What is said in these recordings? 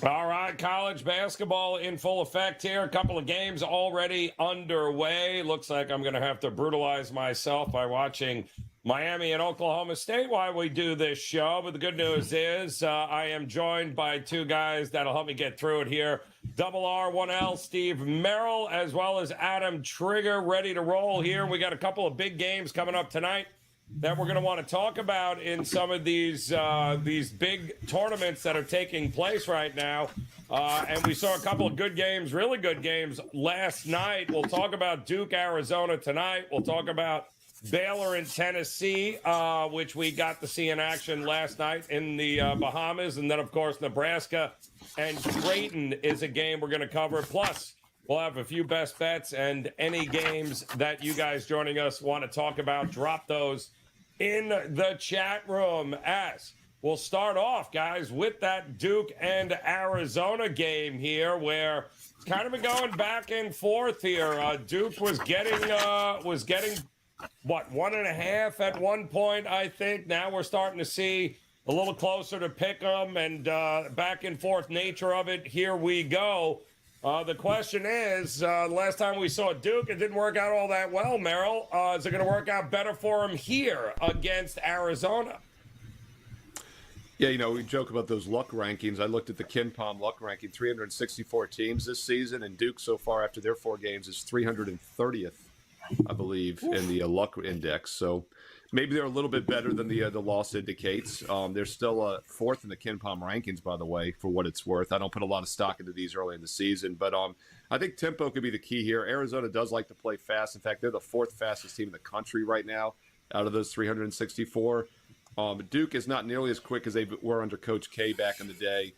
All right, college basketball in full effect here. A couple of games already underway. Looks like I'm going to have to brutalize myself by watching Miami and Oklahoma State while we do this show. But the good news is I am joined by two guys that'll help me get through it here. Double R1L, Steve Merrill, as well as Adam Trigger, ready to roll here. We got a couple of big games coming up tonight that we're going to want to talk about in some of these big tournaments that are taking place right now. And we saw a couple of good games, really good games last night. We'll talk about Duke, Arizona tonight. We'll talk about Baylor and Tennessee, which we got to see in action last night in the Bahamas. And then, of course, Nebraska and Creighton is a game we're going to cover. Plus, we'll have a few best bets and any games that you guys joining us want to talk about. Drop those in the chat room. As we'll start off, guys, with that Duke and Arizona game here, where it's kind of been going back and forth here. Duke was getting what, 1.5 at one point, I think. Now we're starting to see a little closer to pick 'em, and back and forth nature of it. Here we go. The question is, last time we saw Duke, it didn't work out all that well, Merrill. Is it going to work out better for him here against Arizona? Yeah, we joke about those luck rankings. I looked at the KenPom luck ranking, 364 teams this season, and Duke so far after their 4 games is 330th, I believe, in the luck index. So maybe they're a little bit better than the loss indicates. They're still 4th in the KenPom rankings, by the way, for what it's worth. I don't put a lot of stock into these early in the season, but I think tempo could be the key here. Arizona does like to play fast. In fact, they're the 4th fastest team in the country right now out of those 364. Duke is not nearly as quick as they were under Coach K back in the day.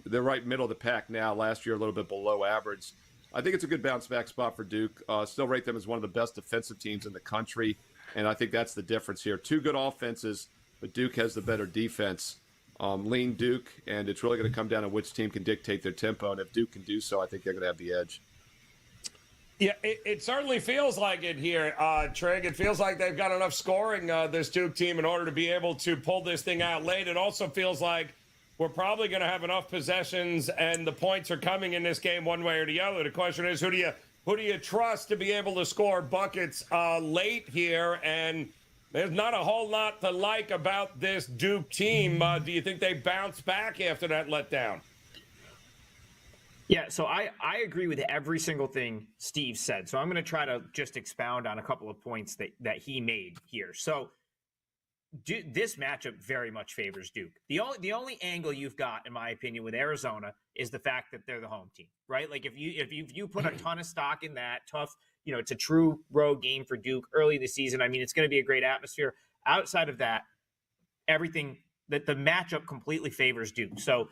They're right middle of the pack now. Last year, a little bit below average. I think it's a good bounce-back spot for Duke. Still rate them as one of the best defensive teams in the country. And I think that's the difference here. 2 good offenses, but Duke has the better defense. Lean Duke, and it's really going to come down to which team can dictate their tempo. And if Duke can do so, I think they're going to have the edge. Yeah, it certainly feels like it here, Trig. It feels like they've got enough scoring, this Duke team, in order to be able to pull this thing out late. It also feels like we're probably going to have enough possessions, and the points are coming in this game one way or the other. The question is, who do you trust to be able to score buckets late here? And there's not a whole lot to like about this Duke team. Do you think they bounce back after that letdown? Yeah, so I agree with every single thing Steve said. So I'm going to try to just expound on a couple of points that he made here. So this matchup very much favors Duke. The only angle you've got, in my opinion, with Arizona is the fact that they're the home team, right? Like if you put a ton of stock in that, tough, it's a true road game for Duke early this season. I mean, it's going to be a great atmosphere. Outside of that, everything that the matchup completely favors Duke. So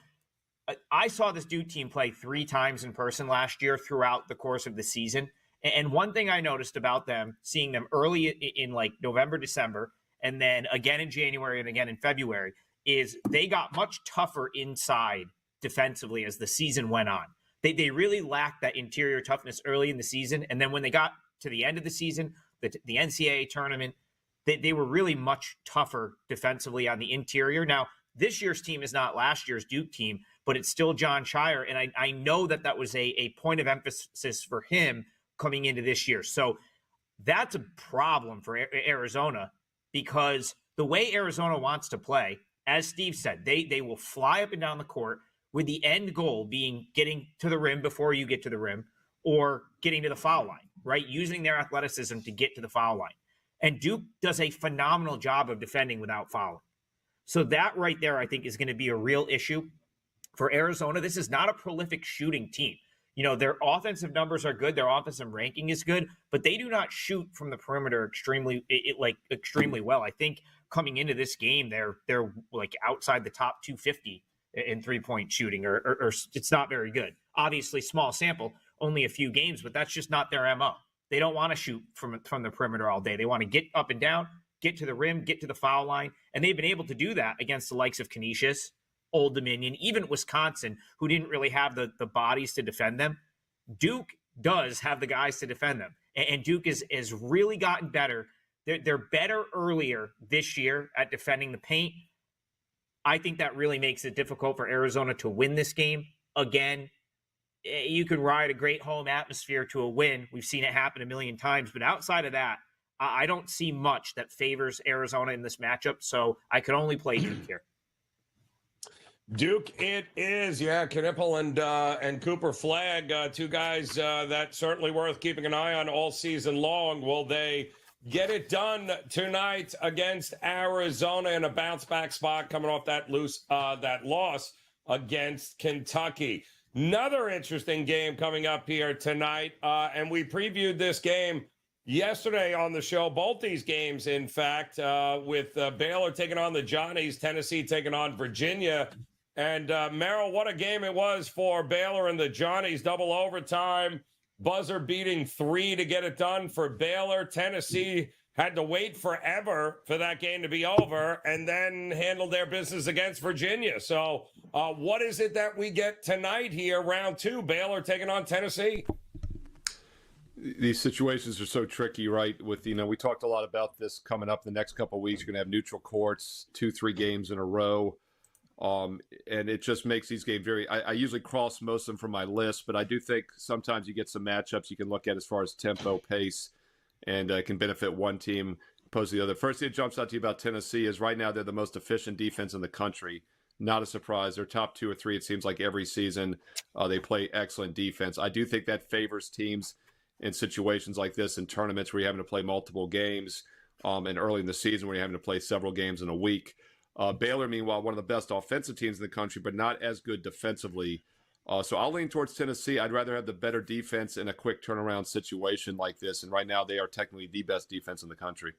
I saw this Duke team play 3 times in person last year throughout the course of the season. And one thing I noticed about them, seeing them early in like November, December, and then again in January and again in February, is they got much tougher inside defensively as the season went on. They really lacked that interior toughness early in the season. And then when they got to the end of the season, the NCAA tournament, they were really much tougher defensively on the interior. Now, this year's team is not last year's Duke team, but it's still John Shire. And I know that was a point of emphasis for him coming into this year. So that's a problem for Arizona, because the way Arizona wants to play, as Steve said, they will fly up and down the court with the end goal being getting to the rim before you get to the rim, or getting to the foul line, right? Using their athleticism to get to the foul line. And Duke does a phenomenal job of defending without fouling. So that right there, I think, is going to be a real issue for Arizona. This is not a prolific shooting team. Their offensive numbers are good. Their offensive ranking is good, but they do not shoot from the perimeter extremely well. I think coming into this game, they're like outside the top 250 in 3-point shooting, or it's not very good. Obviously, small sample, only a few games, but that's just not their MO. They don't want to shoot from the perimeter all day. They want to get up and down, get to the rim, get to the foul line, and they've been able to do that against the likes of Canisius, Old Dominion, even Wisconsin, who didn't really have the bodies to defend them. Duke does have the guys to defend them, and Duke has really gotten better. They're better earlier this year at defending the paint. I think that really makes it difficult for Arizona to win this game. Again, you can ride a great home atmosphere to a win. We've seen it happen a million times. But outside of that, I don't see much that favors Arizona in this matchup. So I could only play Duke here. Duke, it is. Yeah, Knipple and Cooper Flagg, two guys that certainly worth keeping an eye on all season long. Will they get it done tonight against Arizona in a bounce back spot coming off that loss against Kentucky? Another interesting game coming up here tonight, and we previewed this game yesterday on the show. Both these games, in fact, with Baylor taking on the Johnnies, Tennessee taking on Virginia. And Merrill, what a game it was for Baylor and the Johnnies. Double overtime, buzzer beating 3 to get it done for Baylor. Tennessee had to wait forever for that game to be over and then handled their business against Virginia. So what is it that we get tonight here, round 2, Baylor taking on Tennessee? These situations are so tricky, right? With, we talked a lot about this coming up the next couple of weeks. You're going to have neutral courts, 2-3 games in a row. And it just makes these games I usually cross most of them from my list, but I do think sometimes you get some matchups you can look at as far as tempo, pace, and can benefit one team opposed to the other. First thing that jumps out to you about Tennessee is right now they're the most efficient defense in the country. Not a surprise. They're top 2 or 3, it seems like, every season. They play excellent defense. I do think that favors teams in situations like this in tournaments where you're having to play multiple games, and early in the season where you're having to play several games in a week. Baylor, meanwhile, one of the best offensive teams in the country, but not as good defensively. So I'll lean towards Tennessee. I'd rather have the better defense in a quick turnaround situation like this. And right now they are technically the best defense in the country.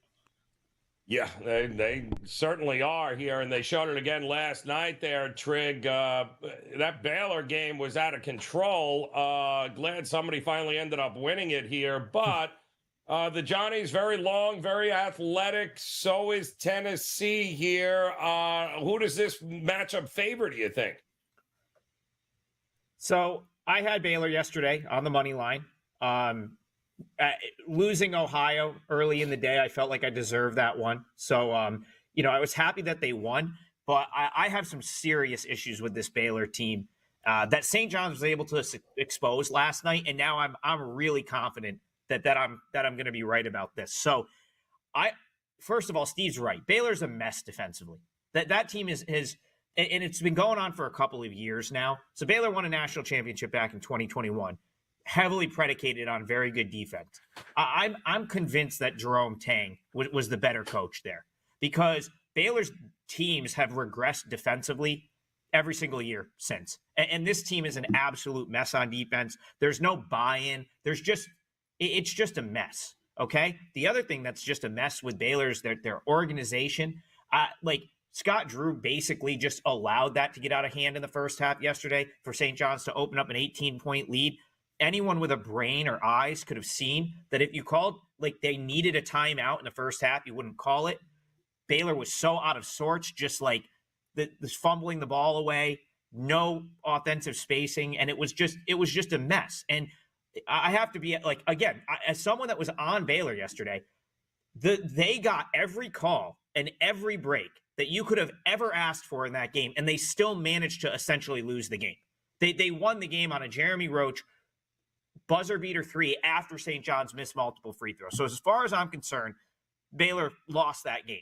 Yeah, they certainly are here, and they showed it again last night there, Trig. That Baylor game was out of control. Glad somebody finally ended up winning it here, but the Johnnies, very long, very athletic. So is Tennessee here. Who does this matchup favor, do you think? So I had Baylor yesterday on the money line. Losing Ohio early in the day, I felt like I deserved that one. So, I was happy that they won, but I have some serious issues with this Baylor team that St. John's was able to expose last night, and now I'm really confident that I'm going to be right about this. So, first of all, Steve's right. Baylor's a mess defensively. That team is and it's been going on for a couple of years now. So Baylor won a national championship back in 2021, heavily predicated on very good defense. I'm convinced that Jerome Tang was the better coach there, because Baylor's teams have regressed defensively every single year since. And this team is an absolute mess on defense. There's no buy-in. It's just a mess. Okay. The other thing that's just a mess with Baylor is their organization. Scott Drew basically just allowed that to get out of hand in the first half yesterday for St. John's to open up an 18-point lead. Anyone with a brain or eyes could have seen that if you called, they needed a timeout in the first half, you wouldn't call it. Baylor was so out of sorts, just this fumbling the ball away, no offensive spacing, and it was just a mess. And I have to be again, as someone that was on Baylor yesterday, they got every call and every break that you could have ever asked for in that game, and they still managed to essentially lose the game. They won the game on a Jeremy Roach buzzer beater 3 after St. John's missed multiple free throws. So as far as I'm concerned, Baylor lost that game.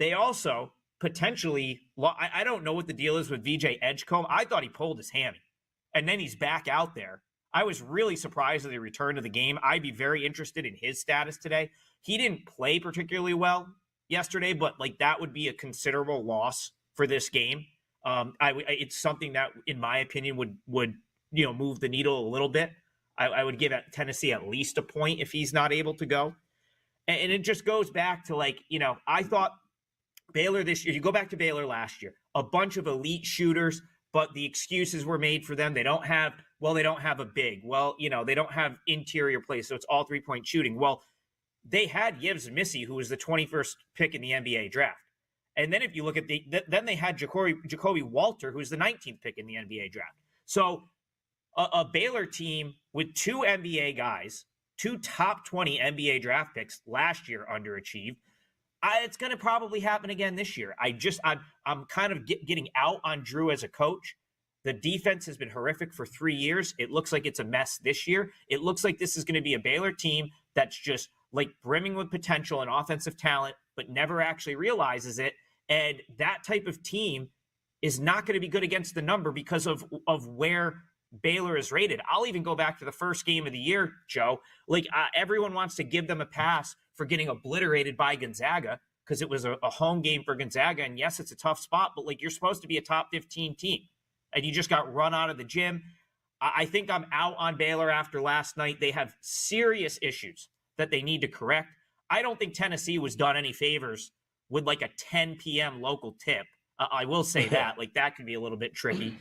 They also potentially, I don't know what the deal is with VJ Edgecombe. I thought he pulled his hammy, and then he's back out there. I was really surprised that he returned to the game. I'd be very interested in his status today. He didn't play particularly well yesterday, but that would be a considerable loss for this game. It's something that, in my opinion, would move the needle a little bit. I would give Tennessee at least a point if he's not able to go. And it just goes back to I thought Baylor this year, you go back to Baylor last year, a bunch of elite shooters, but the excuses were made for them. They don't have a big. Well, they don't have interior play, so it's all 3-point shooting. Well, they had Yves Missy, who was the 21st pick in the NBA draft. And then if you look at then they had Jacoby Walter, who's the 19th pick in the NBA draft. So a Baylor team with 2 NBA guys, 2 top 20 NBA draft picks last year underachieved. It's going to probably happen again this year. I'm kind of getting out on Drew as a coach. The defense has been horrific for 3 years. It looks like it's a mess this year. It looks like this is going to be a Baylor team that's just like brimming with potential and offensive talent, but never actually realizes it. And that type of team is not going to be good against the number because of where Baylor is rated. I'll even go back to the first game of the year, Joe. Like everyone wants to give them a pass for getting obliterated by Gonzaga because it was a home game for Gonzaga. And yes, it's a tough spot, but like you're supposed to be a top 15 team and you just got run out of the gym. I think I'm out on Baylor after last night. They have serious issues that they need to correct. I don't think Tennessee was done any favors with like a 10 p.m. local tip. I will say that. Like that could be a little bit tricky.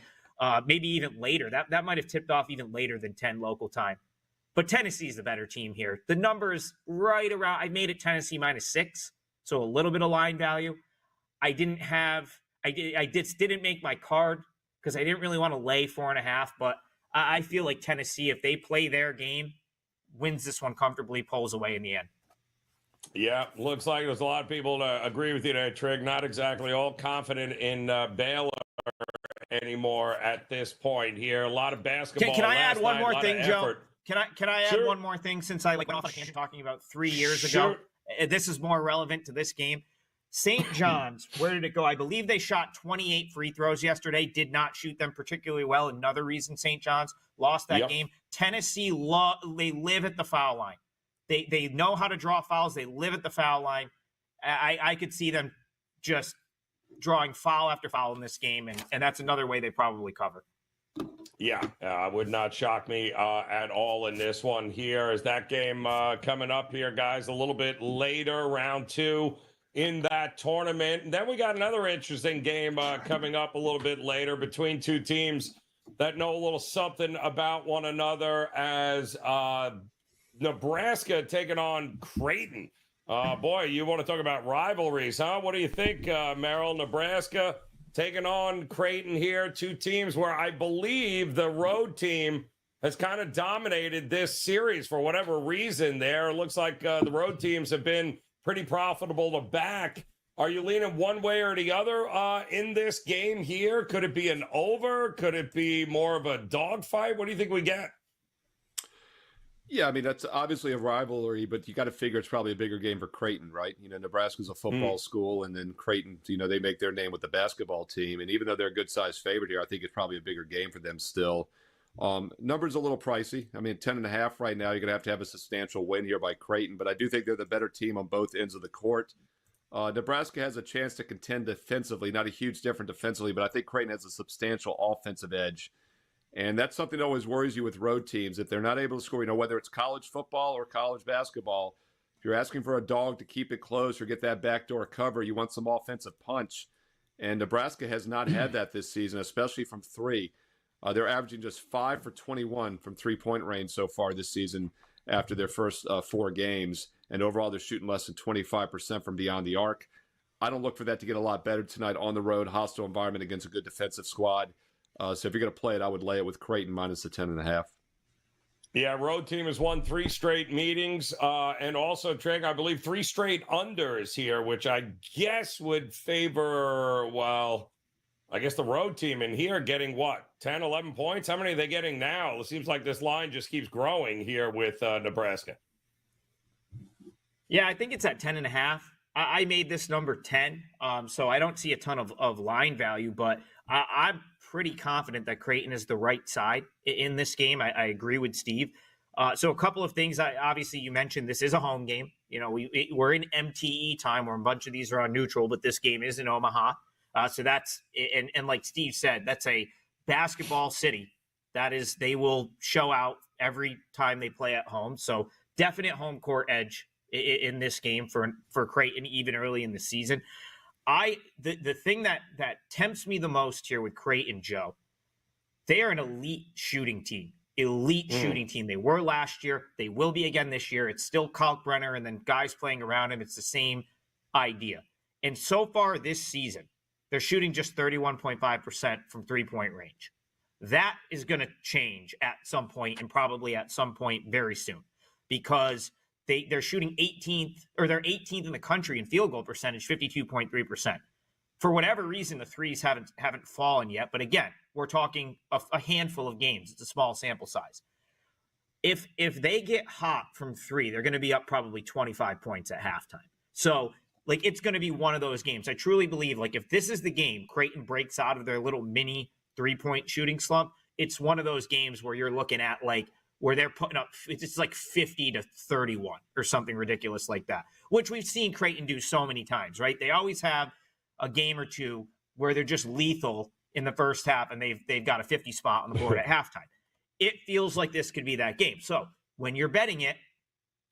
Maybe even later. That might have tipped off even later than 10 local time. But Tennessee's the better team here. The number is right around. I made it Tennessee -6, so a little bit of line value. I didn't make my card because I didn't really want to lay 4.5. But I feel like Tennessee, if they play their game, wins this one comfortably, pulls away in the end. Yeah, looks like there's a lot of people to agree with you there, Trig. Not exactly all confident in Baylor anymore at this point here. A lot of basketball. Can I add one more thing, Joe? Effort. Can I add one more thing since I went off on a tangent talking about 3 years ago? This is more relevant to this game. St. John's, where did it go? I believe they shot 28 free throws yesterday, did not shoot them particularly well. Another reason St. John's lost that game. Tennessee, they live at the foul line. They know how to draw fouls. They live at the foul line. I could see them just drawing foul after foul in this game, and that's another way they probably cover. Yeah, would not shock me at all in this one here. Is that game coming up here, guys, a little bit later, round 2 in that tournament. And then we got another interesting game coming up a little bit later between two teams that know a little something about one another as Nebraska taking on Creighton. Boy, you want to talk about rivalries, huh? What do you think, Merrill? Nebraska taking on Creighton here, two teams where I believe the road team has kind of dominated this series for whatever reason there. It looks like the road teams have been pretty profitable to back. Are you leaning one way or the other in this game here? Could it be an over? Could it be more of a dogfight? What do you think we get? Yeah, I mean, that's obviously a rivalry, but you got to figure it's probably a bigger game for Creighton, right? You know, Nebraska's a football school, and then Creighton, you know, they make their name with the basketball team. And even though they're a good-sized favorite here, I think it's probably a bigger game for them still. Numbers a little pricey. I mean, 10.5 right now, you're going to have a substantial win here by Creighton, but I do think they're the better team on both ends of the court. Nebraska has a chance to contend defensively, not a huge difference defensively, but I think Creighton has a substantial offensive edge. And that's something that always worries you with road teams. If they're not able to score, you know, whether it's college football or college basketball, if you're asking for a dog to keep it close or get that backdoor cover, you want some offensive punch. And Nebraska has not had that this season, especially from three. They're averaging just 5 for 21 from three-point range so far this season after their first 4 games. And overall, they're shooting less than 25% from beyond the arc. I don't look for that to get a lot better tonight on the road, hostile environment against a good defensive squad. So if you're going to play it, I would lay it with Creighton minus the 10.5. Yeah, road team has won 3 straight meetings. And also, Trig, I believe 3 straight unders here, which I guess would favor, well, I guess the road team in here getting what, 10, 11 points? How many are they getting now? It seems like this line just keeps growing here with Nebraska. Yeah, I think it's at 10.5. I made this number 10, so I don't see a ton of line value, but I'm pretty confident that Creighton is the right side in this game. I agree with Steve. So a couple of things. Obviously, you mentioned this is a home game. You know, we're in MTE time where a bunch of these are on neutral, but this game is in Omaha. So that's and like Steve said, that's a basketball city. That is, they will show out every time they play at home. So definite home court edge in this game for Creighton, even early in the season. The thing that tempts me the most here with Creighton, Joe, they are an elite shooting team. Shooting team. They were last year. They will be again this year. It's still Kalkbrenner and then guys playing around him. It's the same idea. And so far this season, they're shooting just 31.5% from three-point range. That is going to change at some point, and probably at some point very soon, because they're shooting 18th, or they're 18th in the country in field goal percentage, 52.3%. For whatever reason, the threes haven't fallen yet. But again, we're talking a handful of games. It's a small sample size. If they get hot from three, they're going to be up probably 25 points at halftime. So, like, it's going to be one of those games. I truly believe, like, if this is the game, Creighton breaks out of their little mini three-point shooting slump, it's one of those games where you're looking at, like, where they're putting up, it's like 50-31 or something ridiculous like that, which we've seen Creighton do so many times, right? They always have a game or two where they're just lethal in the first half and they've got a 50 spot on the board at halftime. It feels like this could be that game. So when you're betting it,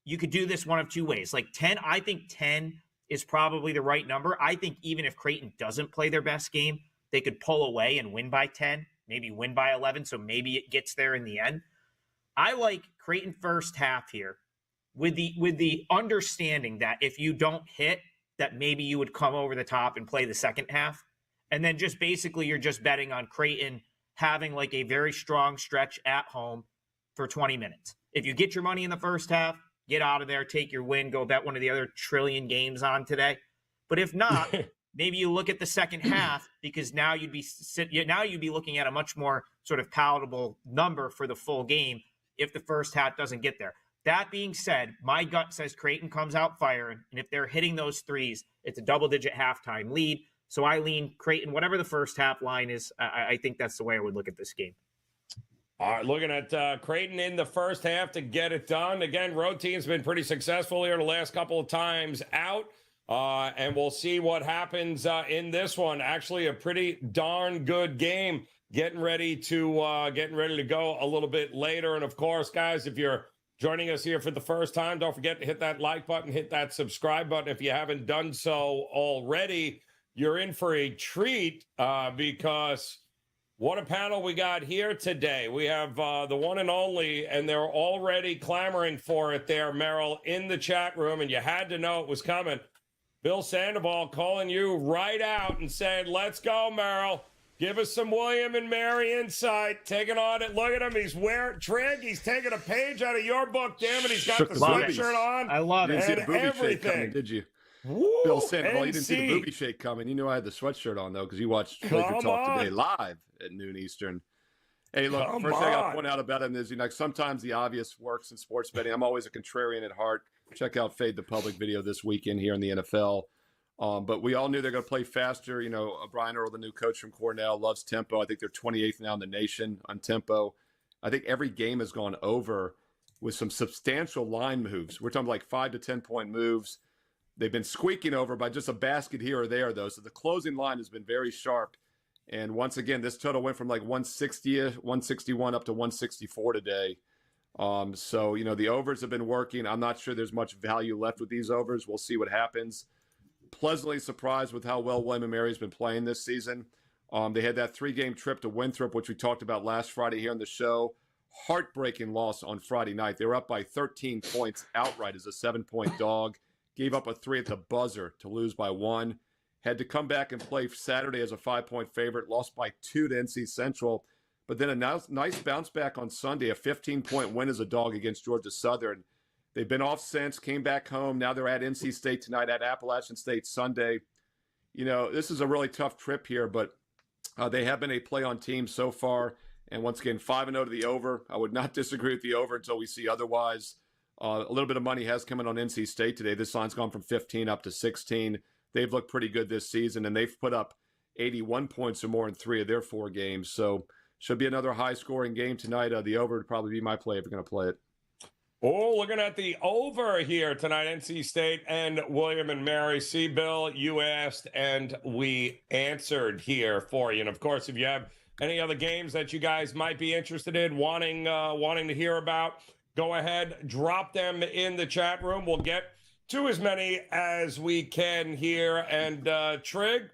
you could do this one of two ways. Like 10, I think 10 is probably the right number. I think even if Creighton doesn't play their best game, they could pull away and win by 10, maybe win by 11. So maybe it gets there in the end. I like Creighton first half here with the understanding that if you don't hit, that maybe you would come over the top and play the second half. And then just basically you're just betting on Creighton having like a very strong stretch at home for 20 minutes. If you get your money in the first half, get out of there, take your win, go bet one of the other trillion games on today. But if not, maybe you look at the second half, because now you'd be looking at a much more sort of palatable number for the full game if the first half doesn't get there. That being said, my gut says Creighton comes out firing, and if they're hitting those threes, it's a double-digit halftime lead. So I lean Creighton, whatever the first half line is. I think that's the way I would look at this game. All right, looking at Creighton in the first half to get it done. Again, road team's been pretty successful here the last couple of times out, and we'll see what happens in this one. Actually, a pretty darn good game. Getting ready to go a little bit later. And of course, guys, if you're joining us here for the first time, don't forget to hit that like button, hit that subscribe button if you haven't done so already. You're in for a treat because what a panel we got here today. We have the one and only, and they're already clamoring for it there, Merrill, in the chat room, and you had to know it was coming. Bill Sandoval calling you right out and saying, let's go, Merrill. Give us some William and Mary insight. Taking on it. Look at him. He's wearing Trig. He's taking a page out of your book. Damn it. He's got the sweatshirt on. I love it. You didn't see the booby shake coming, did you? Woo, Bill Sandoval, you didn't see the booby shake coming. You knew I had the sweatshirt on, though, because you watched WagerTalk today live at noon Eastern. Hey, look, first thing I'll point out about him is, sometimes the obvious works in sports betting. I'm always a contrarian at heart. Check out Fade the Public video this weekend here in the NFL. But we all knew they're going to play faster. Brian Earl, the new coach from Cornell, loves tempo. I think they're 28th now in the nation on tempo. I think every game has gone over with some substantial line moves. We're talking like 5 to 10 point moves. They've been squeaking over by just a basket here or there, though. So the closing line has been very sharp. And once again, this total went from like 160, 161 up to 164 today. So, the overs have been working. I'm not sure there's much value left with these overs. We'll see what happens. Pleasantly surprised with how well William & Mary's been playing this season. They had that 3-game trip to Winthrop, which we talked about last Friday here on the show. Heartbreaking loss on Friday night. They were up by 13 points outright as a 7-point dog. Gave up a 3 at the buzzer to lose by 1. Had to come back and play Saturday as a 5-point favorite. Lost by 2 to NC Central. But then a nice bounce back on Sunday. A 15-point win as a dog against Georgia Southern. They've been off since, came back home. Now they're at NC State tonight, at Appalachian State Sunday. This is a really tough trip here, but they have been a play-on team so far. And once again, 5-0 to the over. I would not disagree with the over until we see otherwise. A little bit of money has come in on NC State today. This line's gone from 15 up to 16. They've looked pretty good this season, and they've put up 81 points or more in 3 of their 4 games. So should be another high-scoring game tonight. The over would probably be my play if you're going to play it. Oh, looking at the over here tonight, NC State and William and Mary. See, Bill, you asked, and we answered here for you. And, of course, if you have any other games that you guys might be interested in, wanting to hear about, go ahead, drop them in the chat room. We'll get to as many as we can here. And, Trig,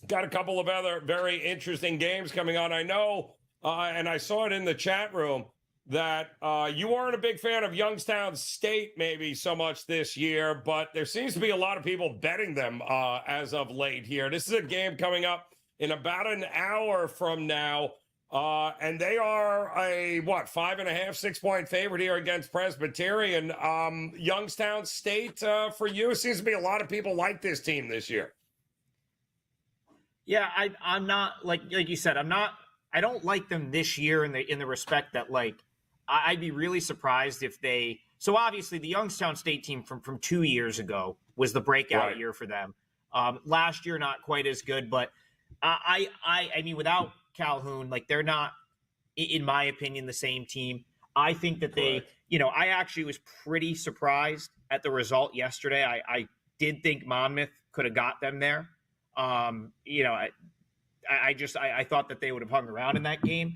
got a couple of other very interesting games coming on. I know, and I saw it in the chat room, that you aren't a big fan of Youngstown State maybe so much this year, but there seems to be a lot of people betting them as of late here. This is a game coming up in about an hour from now. And they are a, 5.5, 6-point favorite here against Presbyterian. Youngstown State, for you, it seems to be a lot of people like this team this year. Yeah, I'm not like you said. I don't like them this year in the respect that I'd be really surprised if they. So obviously the Youngstown State team from 2 years ago was the breakout year for them. Last year not quite as good, but I mean without Calhoun, they're not, in my opinion, the same team. I think that they, I actually was pretty surprised at the result yesterday. I did think Monmouth could have got them there. I thought that they would have hung around in that game.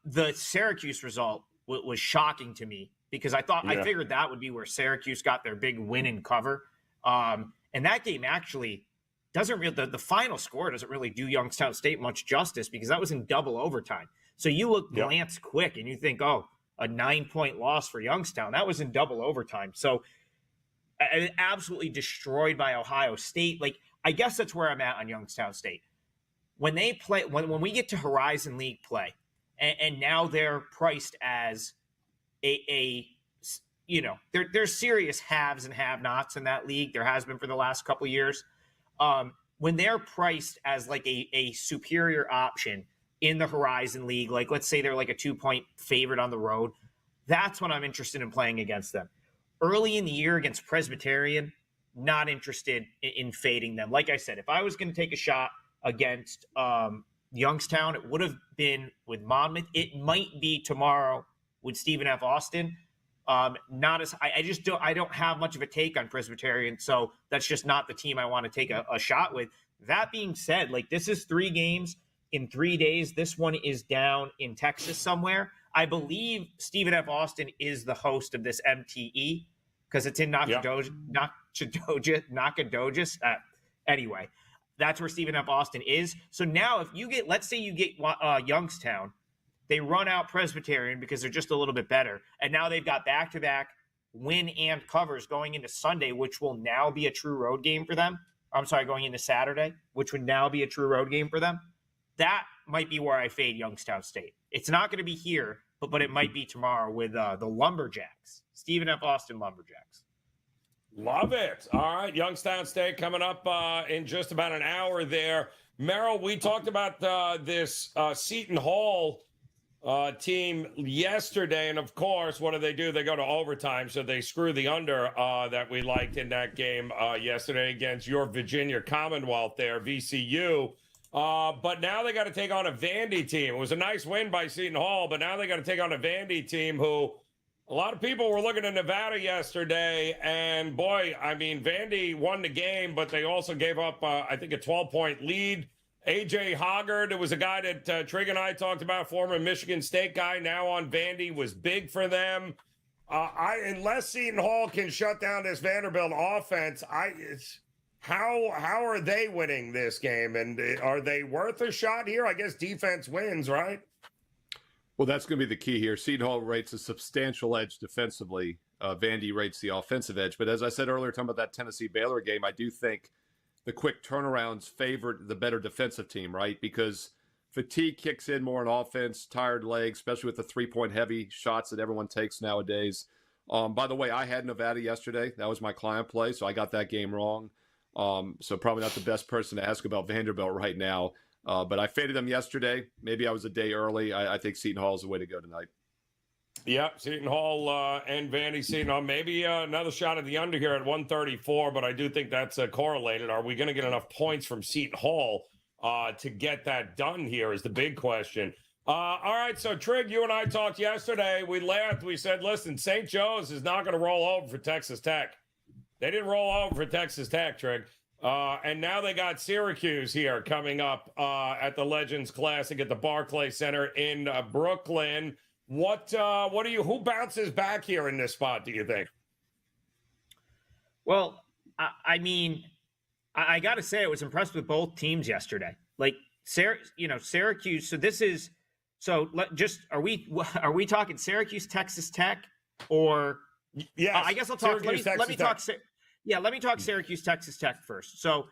The Syracuse result was shocking to me because I figured that would be where Syracuse got their big win and cover. And that game actually doesn't really, the final score doesn't really do Youngstown State much justice because that was in double overtime. So you glance quick and you think, oh, a 9-point loss for Youngstown. That was in double overtime. So absolutely destroyed by Ohio State. I guess that's where I'm at on Youngstown State. When they play, when we get to Horizon League play, and now they're priced as there's serious haves and have-nots in that league. There has been for the last couple of years. When they're priced as a superior option in the Horizon League, let's say they're a 2-point favorite on the road, that's when I'm interested in playing against them. Early in the year against Presbyterian, not interested in fading them. Like I said, if I was going to take a shot against Youngstown, it would have been with Monmouth. It might be tomorrow with Stephen F. Austin. I don't have much of a take on Presbyterian, so that's just not the team I want to take a shot with. That being said, this is 3 games in 3 days. This one is down in Texas somewhere. I believe Stephen F. Austin is the host of this MTE because it's in Nacogdoches. Anyway, that's where Stephen F. Austin is. So now if you get, let's say you get Youngstown, they run out Presbyterian because they're just a little bit better. And now they've got back-to-back win and covers going into Sunday, which will now be a true road game for them. I'm sorry, going into Saturday, which would now be a true road game for them. That might be where I fade Youngstown State. It's not going to be here, but it might be tomorrow with the Lumberjacks, Stephen F. Austin Lumberjacks. Love it. All right, Youngstown State coming up in just about an hour there. Merrill, we talked about this Seton Hall team yesterday, and of course, what do? They go to overtime, so they screw the under that we liked in that game yesterday against your Virginia Commonwealth there, VCU. But now they got to take on a Vandy team. It was a nice win by Seton Hall, but now they got to take on a Vandy team who a lot of people were looking at Nevada yesterday, and boy, I mean, Vandy won the game, but they also gave up, I think, a 12-point lead. A.J. Hoggard, it was a guy that Trig and I talked about, former Michigan State guy, now on Vandy, was big for them. Unless Seton Hall can shut down this Vanderbilt offense, how are they winning this game? And are they worth a shot here? I guess defense wins, right? Well, that's going to be the key here. Seton Hall rates a substantial edge defensively. Vandy rates the offensive edge. But as I said earlier, talking about that Tennessee-Baylor game, I do think the quick turnarounds favored the better defensive team, right? Because fatigue kicks in more on offense, tired legs, especially with the 3-point heavy shots that everyone takes nowadays. By the way, I had Nevada yesterday. That was my client play, so I got that game wrong. So probably not the best person to ask about Vanderbilt right now. But I faded them yesterday. Maybe I was a day early. I think Seton Hall is the way to go tonight. Yep, Seton Hall and Vandy. Seton Hall, maybe another shot at the under here at 134, but I do think that's correlated. Are we going to get enough points from Seton Hall to get that done here is the big question. All right, so Trig, you and I talked yesterday. We laughed. We said, listen, St. Joe's is not going to roll over for Texas Tech. They didn't roll over for Texas Tech, Trig. And now they got Syracuse here coming up at the Legends Classic at the Barclays Center in Brooklyn. Who bounces back here in this spot, do you think? Well, I mean, I got to say I was impressed with both teams yesterday. Syracuse. Are we talking Syracuse, Texas Tech, or? Yes. I guess I'll talk. Let me talk. Tech. Let me talk Syracuse, Texas Tech first. So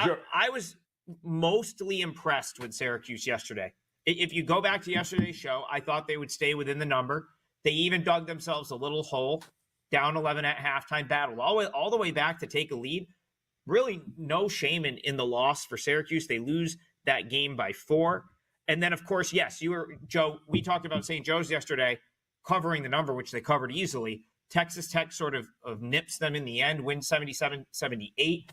sure. I was mostly impressed with Syracuse yesterday. If you go back to yesterday's show, I thought they would stay within the number. They even dug themselves a little hole, down 11 at halftime, battled all the way back to take a lead. Really no shame in the loss for Syracuse. They lose that game by 4. And then, of course, yes, Joe, we talked about St. Joe's yesterday covering the number, which they covered easily. Texas Tech sort of nips them in the end, wins 77-78.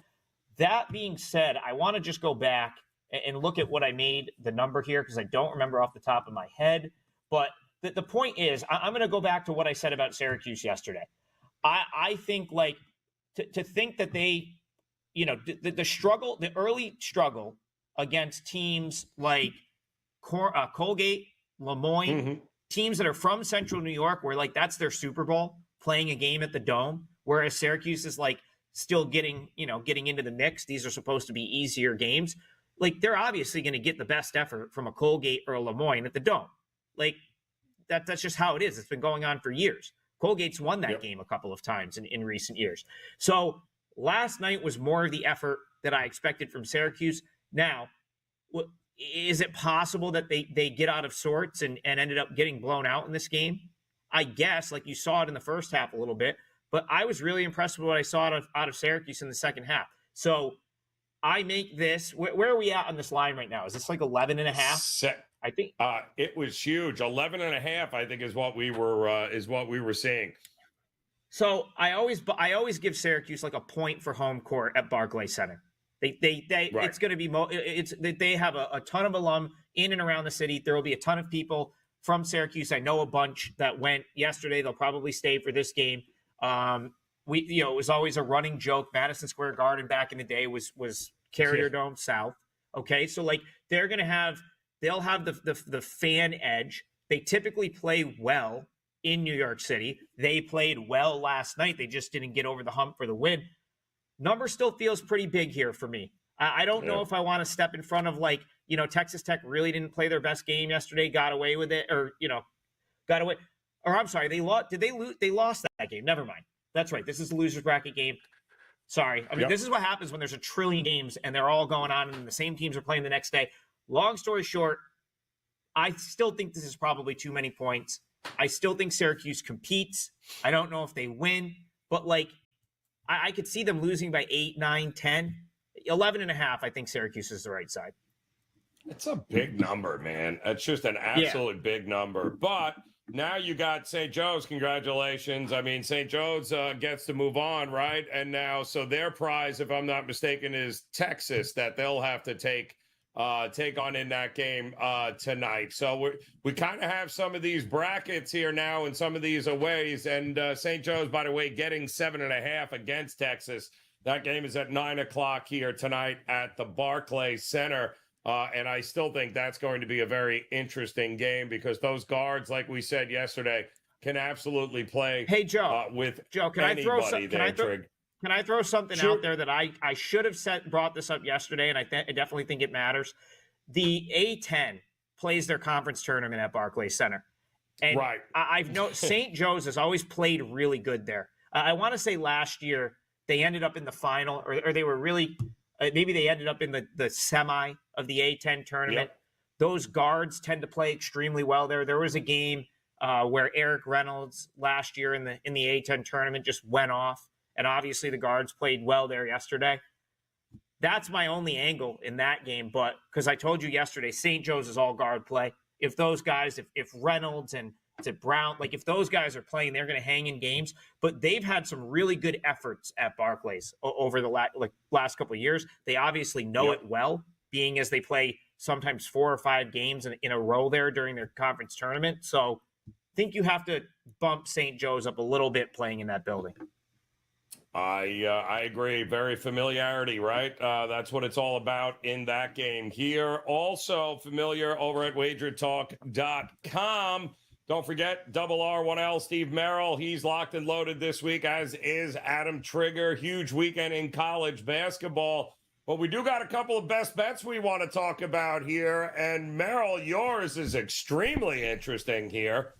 That being said, I want to just go back and look at what I made the number here because I don't remember off the top of my head. But the point is, I'm going to go back to what I said about Syracuse yesterday. I think to think that they, the early struggle against teams like Colgate, Lemoyne, teams that are from Central New York, where that's their Super Bowl, playing a game at the Dome, whereas Syracuse is still getting into the mix. These are supposed to be easier games. They're obviously going to get the best effort from a Colgate or a Lemoyne at the Dome. That's just how it is. It's been going on for years. Colgate's won that game a couple of times in recent years. So last night was more of the effort that I expected from Syracuse. Now, is it possible that they get out of sorts and ended up getting blown out in this game? I guess, you saw it in the first half a little bit, but I was really impressed with what I saw out of Syracuse in the second half. So I make this, where are we at on this line right now? Is this 11 and a half? I think it was huge. 11 and a half, I think, is what we were seeing. So I always give Syracuse a point for home court at Barclays Center. Right. It's going to be they have a ton of alum in and around the city. There will be a ton of people from Syracuse. I know a bunch that went yesterday. They'll probably stay for this game. It was always a running joke. Madison Square Garden back in the day was Carrier Dome South. Okay, so they'll have the fan edge. They typically play well in New York City. They played well last night. They just didn't get over the hump for the win. Number still feels pretty big here for me. I don't know if I want to step in front of Texas Tech really didn't play their best game yesterday, got away with it, or got away. Or I'm sorry, they lost. Did they lose? They lost that game. Never mind. That's right. This is a loser's bracket game. Sorry. I mean, this is what happens when there's a trillion games and they're all going on and the same teams are playing the next day. Long story short, I still think this is probably too many points. I still think Syracuse competes. I don't know if they win, but I could see them losing by 8, 9, 10, 11 and a half. I think Syracuse is the right side. It's a big number, man. It's just an absolute big number. But now you got St. Joe's. Congratulations. I mean, St. Joe's gets to move on, right? And now, so their prize, if I'm not mistaken, is Texas that they'll have to take on in that game tonight. So we kind of have some of these brackets here now and some of these aways. And St. Joe's, by the way, getting 7.5 against Texas. That game is at 9:00 here tonight at the Barclays Center. And I still think that's going to be a very interesting game because those guards, like we said yesterday, can absolutely play. Hey, Joe. With Joe, can I throw something out there that I should have brought this up yesterday, and I definitely think it matters. The A-10 plays their conference tournament at Barclays Center. And right. I've noticed St. Joe's has always played really good there. I want to say last year they ended up in the final, or they were really maybe they ended up in the semi of the A-10 tournament. Yep. Those guards tend to play extremely well there. There was a game where Eric Reynolds last year in the A-10 tournament just went off. And obviously the guards played well there yesterday. That's my only angle in that game. But because I told you yesterday, St. Joe's is all guard play. If those guys, if Reynolds and Brown, if those guys are playing, they're going to hang in games. But they've had some really good efforts at Barclays over the last couple of years. They obviously know it well, being as they play sometimes 4 or 5 games in a row there during their conference tournament. So I think you have to bump St. Joe's up a little bit playing in that building. I agree. Very familiarity, right? That's what it's all about in that game here. Also familiar over at WagerTalk.com. Don't forget, R1L, Steve Merrill. He's locked and loaded this week, as is Adam Trigger. Huge weekend in college basketball. But we do got a couple of best bets we want to talk about here. And Merrill, yours is extremely interesting here.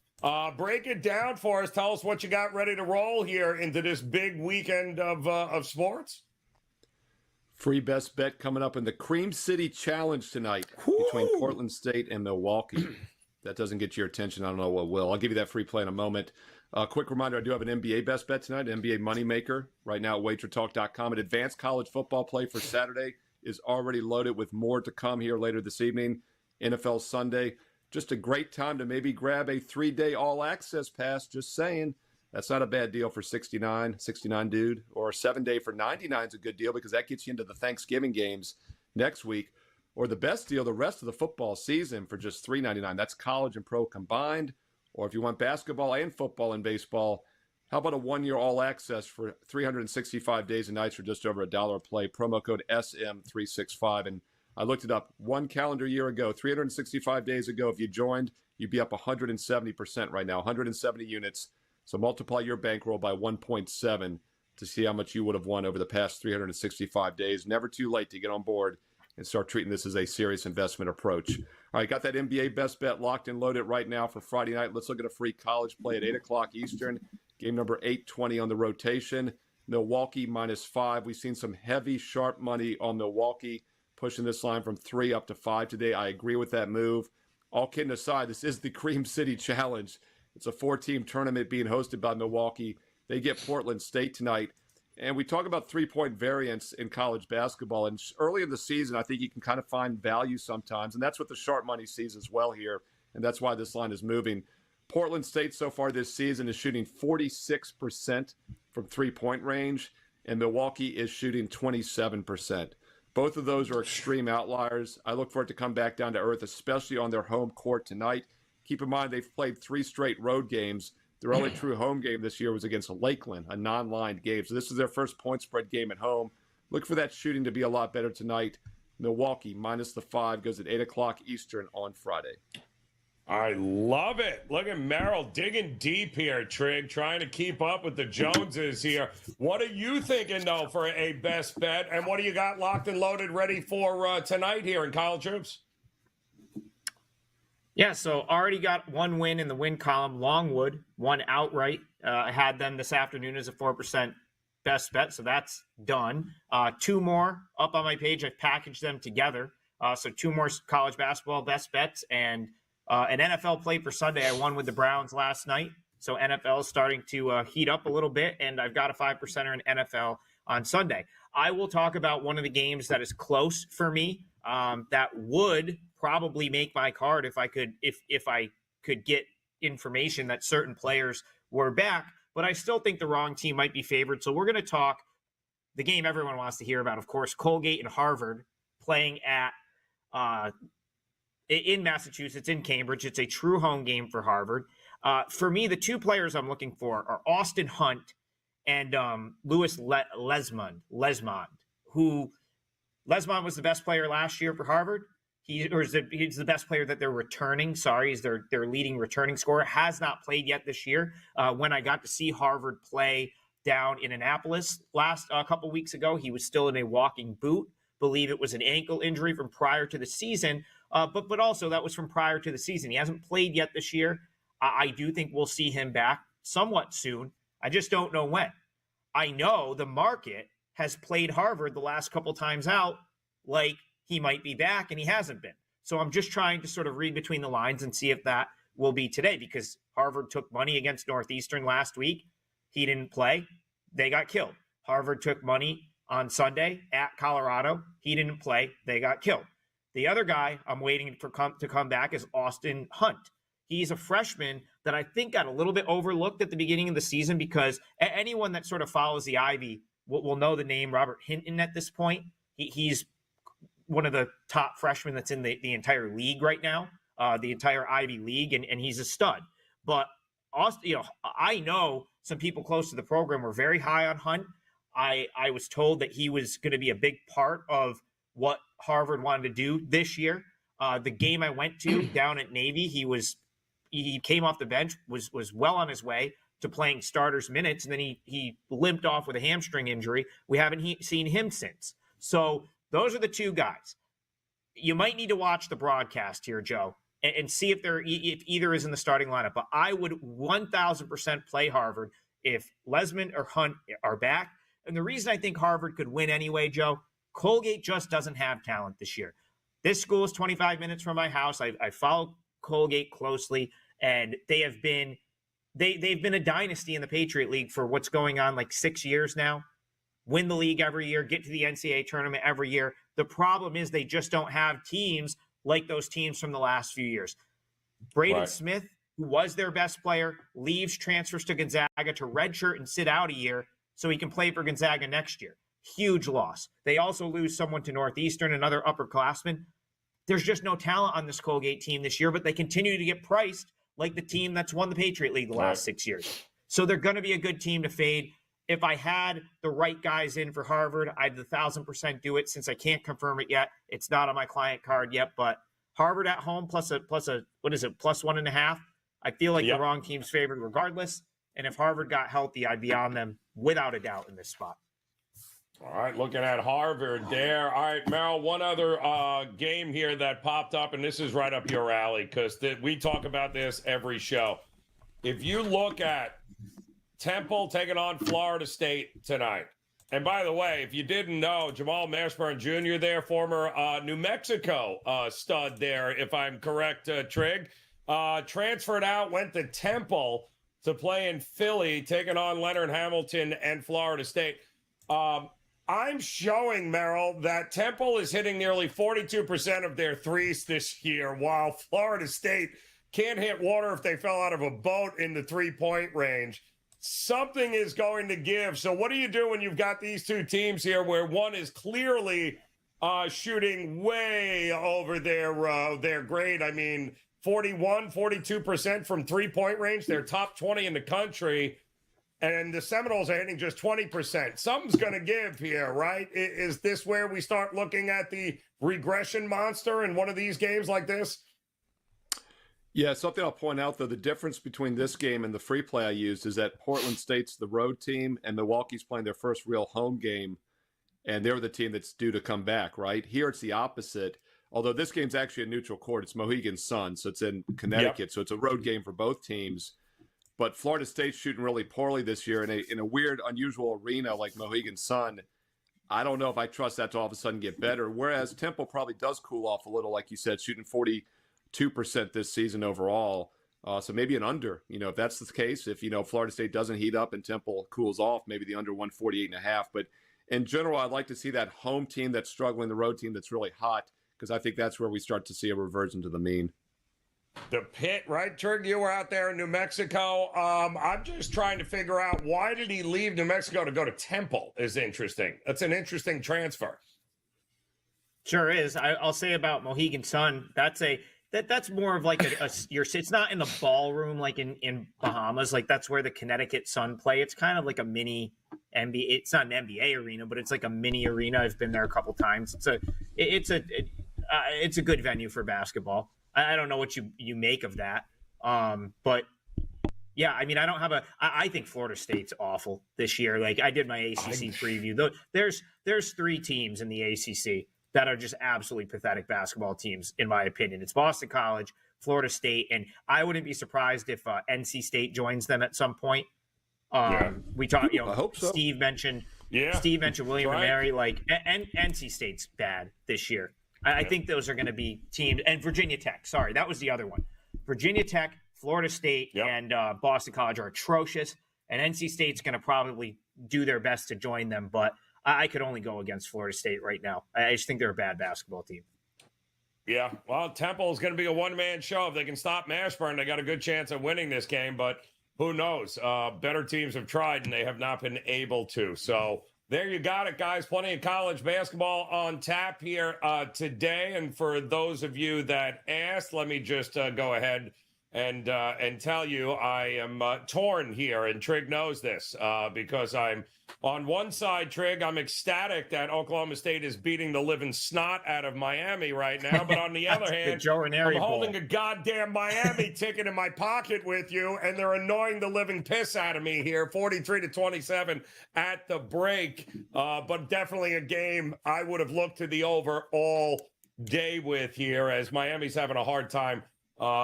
Break it down for us. Tell us what you got ready to roll here into this big weekend of sports. Free best bet coming up in the Cream City Challenge tonight between Portland State and Milwaukee. That doesn't get your attention. I don't know what will. I'll give you that free play in a moment. Quick reminder, I do have an NBA best bet tonight, NBA moneymaker right now at WagerTalk.com. An advanced college football play for Saturday is already loaded with more to come here later this evening. NFL Sunday. Just a great time to maybe grab a 3-day all-access pass. Just saying. That's not a bad deal for $69 dude. Or a 7-day for $99 is a good deal because that gets you into the Thanksgiving games next week. Or the best deal, the rest of the football season for just $3.99. That's college and pro combined. Or if you want basketball and football and baseball, how about a 1-year all-access for 365 days and nights for just over $1 a play? Promo code SM365. And I looked it up 1 calendar year ago, 365 days ago. If you joined, you'd be up 170% right now, 170 units. So multiply your bankroll by 1.7 to see how much you would have won over the past 365 days. Never too late to get on board and start treating this as a serious investment approach. All right, got that NBA best bet locked and loaded right now for Friday night. Let's look at a free college play at 8 o'clock Eastern. Game number 820 on the rotation. Milwaukee -5. We've seen some heavy, sharp money on Milwaukee, pushing this line from 3 up to 5 today. I agree with that move. All kidding aside, this is the Cream City Challenge. It's a 4-team tournament being hosted by Milwaukee. They get Portland State tonight. And we talk about 3-point variance in college basketball. And early in the season, I think you can kind of find value sometimes. And that's what the sharp money sees as well here. And that's why this line is moving. Portland State so far this season is shooting 46% from 3-point range. And Milwaukee is shooting 27%. Both of those are extreme outliers. I look for it to come back down to earth, especially on their home court tonight. Keep in mind, they've played 3 straight road games. Their only true home game this year was against Lakeland, a non-lined game. So this is their first point spread game at home. Look for that shooting to be a lot better tonight. Milwaukee -5 goes at 8 o'clock Eastern on Friday. I love it. Look at Merrill digging deep here, Trig, trying to keep up with the Joneses here. What are you thinking, though, for a best bet? And what do you got locked and loaded ready for tonight here in College Hoops? Yeah, so already got 1 win in the win column. Longwood won outright. I had them this afternoon as a 4% best bet, so that's done. 2 more up on my page. I've packaged them together. So 2 more college basketball best bets and an NFL play for Sunday. I won with the Browns last night. So NFL is starting to heat up a little bit, and I've got a 5%er in NFL on Sunday. I will talk about one of the games that is close for me that would probably make my card if I could get information that certain players were back, but I still think the wrong team might be favored. So we're going to talk the game everyone wants to hear about, of course, Colgate and Harvard playing at in Massachusetts, in Cambridge. It's a true home game for Harvard. For me, the 2 players I'm looking for are Austin Hunt and Louis Lesmond, who Lesmond was the best player last year for Harvard. He's the best player that they're returning. Sorry, he's their leading returning scorer. Has not played yet this year. When I got to see Harvard play down in Annapolis last couple weeks ago, he was still in a walking boot. Believe it was an ankle injury from prior to the season, but also that was from prior to the season. He hasn't played yet this year. I do think we'll see him back somewhat soon. I just don't know when. I know the market has played Harvard the last couple times out like he might be back, and he hasn't been. So I'm just trying to sort of read between the lines and see if that will be today, because Harvard took money against Northeastern last week. He didn't play. They got killed. Harvard took money on Sunday at Colorado. He didn't play. They got killed. The other guy I'm waiting for to come back is Austin Hunt. He's a freshman that I think got a little bit overlooked at the beginning of the season, because anyone that sort of follows the Ivy will know the name Robert Hinton at this point. He's one of the top freshmen that's in the entire league right now, the entire Ivy League, and he's a stud. But Austin, I know some people close to the program were very high on Hunt. I was told that he was going to be a big part of what Harvard wanted to do this year. The game I went to down at Navy, he came off the bench, was well on his way to playing starters minutes, and then he limped off with a hamstring injury. We haven't seen him since. So those are the 2 guys. You might need to watch the broadcast here, Joe, and see if either is in the starting lineup. But I would 1,000% play Harvard if Lesmond or Hunt are back. And the reason I think Harvard could win anyway, Joe, Colgate just doesn't have talent this year. This school is 25 minutes from my house. I follow Colgate closely, and they've been a dynasty in the Patriot League for what's going on like 6 years now. Win the league every year, get to the NCAA tournament every year. The problem is they just don't have teams like those teams from the last few years. Braden Smith, who was their best player, leaves, transfers to Gonzaga to redshirt and sit out a year so he can play for Gonzaga next year. Huge loss. They also lose someone to Northeastern, another upperclassman. There's just no talent on this Colgate team this year, but they continue to get priced like the team that's won the Patriot League the last 6 years. So they're going to be a good team to fade. If I had the right guys in for Harvard, I'd 1,000% do it. Since I can't confirm it yet, it's not on my client card yet. But Harvard at home plus a what is it, +1.5? I feel like the wrong team's favored regardless. And if Harvard got healthy, I'd be on them without a doubt in this spot. All right, looking at Harvard there. All right, Merrill, one other game here that popped up, and this is right up your alley because we talk about this every show. If you look at Temple taking on Florida State tonight, and by the way, if you didn't know, Jamal Mashburn Jr. there, former New Mexico stud there, if I'm correct, Trig, transferred out, went to Temple to play in Philly, taking on Leonard Hamilton and Florida State. I'm showing, Merrill, that Temple is hitting nearly 42% of their threes this year, while Florida State can't hit water if they fell out of a boat in the three-point range. Something is going to give. So what do you do when you've got these two teams here where one is clearly shooting way over their grade? I mean, 42% from three-point range. They're top 20 in the country. And the Seminoles are hitting just 20%. Something's going to give here, right? Is this where we start looking at the regression monster in one of these games like this? Yeah, something I'll point out, though, the difference between this game and the free play I used is that Portland State's the road team and Milwaukee's playing their first real home game, and they're the team that's due to come back, right? Here it's the opposite, although this game's actually a neutral court. It's Mohegan Sun, so it's in Connecticut, so it's a road game for both teams. But Florida State's shooting really poorly this year in a weird, unusual arena like Mohegan Sun. I don't know if I trust that to all of a sudden get better, whereas Temple probably does cool off a little, like you said, shooting 42% this season overall. So maybe an under, if that's the case, if, Florida State doesn't heat up and Temple cools off, maybe the under 148.5. But in general, I'd like to see that home team that's struggling, the road team that's really hot, because I think that's where we start to see a reversion to the mean. The Pit, right, Trig? You were out there in New Mexico. I'm just trying to figure out, why did he leave New Mexico to go to Temple is interesting. That's an interesting transfer. Sure is. I'll say about Mohegan Sun, that's more of like it's not in the ballroom like in Bahamas. Like that's where the Connecticut Sun play. It's kind of like a mini NBA. It's not an NBA arena, but it's like a mini arena. I've been there a couple times. It's a good venue for basketball. I don't know what you make of that. But yeah, I mean, I think Florida State's awful this year. Like I did my ACC preview. There's three teams in the ACC that are just absolutely pathetic basketball teams, in my opinion. It's Boston College, Florida State, and I wouldn't be surprised if NC State joins them at some point. We talked, I hope so. Steve mentioned William and Mary. Like, and NC State's bad this year. I think those are going to be teams, and Virginia Tech. Sorry, that was the other one. Virginia Tech, Florida State, and Boston College are atrocious, and NC State's going to probably do their best to join them, but I could only go against Florida State right now. I just think they're a bad basketball team. Yeah, well, Temple is going to be a one-man show. If they can stop Mashburn, they got a good chance of winning this game, but who knows? Better teams have tried, and they have not been able to. So there you got it, guys. Plenty of college basketball on tap here today. And for those of you that asked, let me just go ahead and tell you I am torn here, and Trig knows this because I'm on one side, Trig, I'm ecstatic that Oklahoma State is beating the living snot out of Miami right now. But on the other hand, I'm holding a goddamn Miami ticket in my pocket with you, and they're annoying the living piss out of me here, 43-27 at the break. But definitely a game I would have looked to the over all day with here, as Miami's having a hard time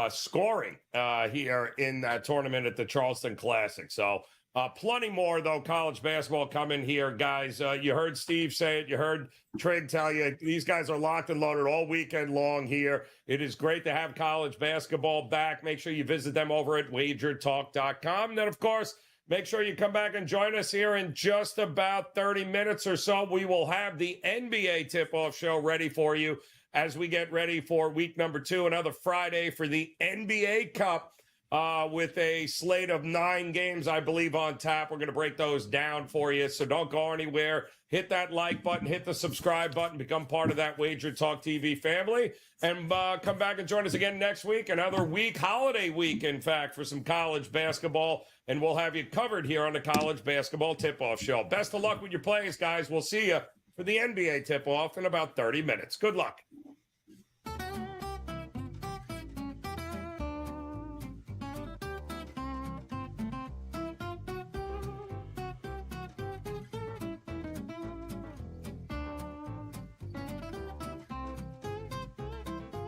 scoring here in that tournament at the Charleston Classic. So Plenty more, though, college basketball coming here, guys. You heard Steve say it. You heard Trig tell you. These guys are locked and loaded all weekend long here. It is great to have college basketball back. Make sure you visit them over at WagerTalk.com. And then, of course, make sure you come back and join us here in just about 30 minutes or so. We will have the NBA tip-off show ready for you as we get ready for week number 2, another Friday for the NBA Cup. With a slate of 9 games, I believe, on tap. We're going to break those down for you, so don't go anywhere. Hit that like button, hit the subscribe button, become part of that Wager Talk TV family, and come back and join us again next week. Another week, holiday week, in fact, for some college basketball, and we'll have you covered here on the College Basketball Tip-Off Show. Best of luck with your plays, guys. We'll see you for the NBA tip-off in about 30 minutes. Good luck.